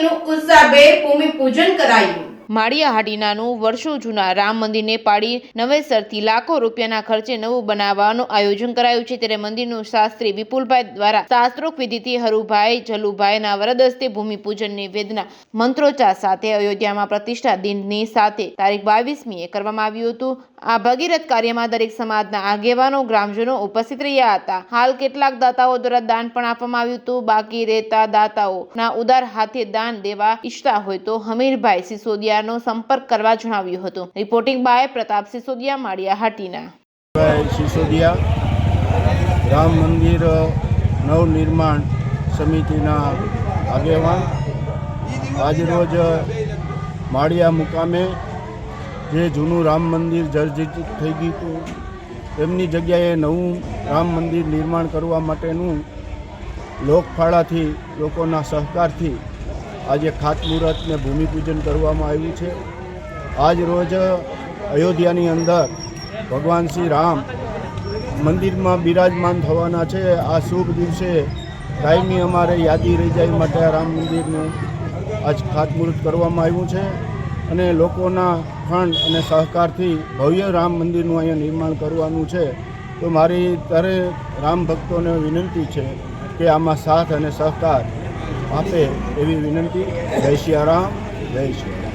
મંદિરનું ઉત્સાહભેર ભૂમિપૂજન કરાયું। માળિયા હાટીનાનું વર્ષો જૂના રામ મંદિરને પાડી નવેસરથી લાખો રૂપિયાના ખર્ચે નવું બનાવવાનું આયોજન કરાયું છે। ત્યારે મંદિરનું શાસ્ત્રી વિપુલભાઈ દ્વારા શાસ્ત્રોક્ત વિધિથી હરુભાઈ જલુભાઈના વરદ હસ્તે ભૂમિપૂજનની વેદના મંત્રોચ્ચાર સાથે અયોધ્યામાં પ્રતિષ્ઠા દિનની સાથે તારીખ 22મીએ કરવામાં આવ્યું હતું। આ ભગીરથ કાર્યમાં દરેક સમાજના આગેવાનો ગ્રામજનો ઉપસ્થિત રહ્યા હતા। હાલ કેટલાક દાતાઓ દ્વારા દાન પણ આપવામાં આવ્યું હતું। બાકી રહેતા દાતાઓના ઉદાર હાથે દાન દેવા ઈચ્છતા હોય તો હમીરભાઈ સિસોદિયાનો સંપર્ક કરવા જણાવ્યું હતું। Reporting by Pratap Sisodia, Maliya Hatina. સિસોદિયા રામ મંદિર નવનિર્માણ સમિતિના આગેવાન આજરોજ માળિયા મુકામે જે જૂનું રામ મંદિર જર્જરિત થઈ ગયું હતું તેમની જગ્યાએ નવું રામ મંદિર નિર્માણ કરવા માટેનું લોકફાળાથી લોકોના સહકારથી આજે ખાતમુહૂર્ત ને ભૂમિપૂજન કરવામાં આવ્યું છે। આજ રોજ અયોધ્યાની અંદર ભગવાન શ્રી રામ મંદિરમાં બિરાજમાન થવાના છે। આ શુભ દિવસે કાયમી અમારે યાદી રહી જાય માટે આ રામ મંદિરનું આજ ખાતમુહૂર્ત કરવામાં આવ્યું છે અને લોકોના ફંડ અને સહકારથી ભવ્ય રામ મંદિરનું અહીંયા નિર્માણ કરવાનું છે। તો મારી દરેક રામ ભક્તોને વિનંતી છે કે આમાં સાથ અને સહકાર આપે એવી વિનંતી। જય સિયા રામ, જય સિયા રામ।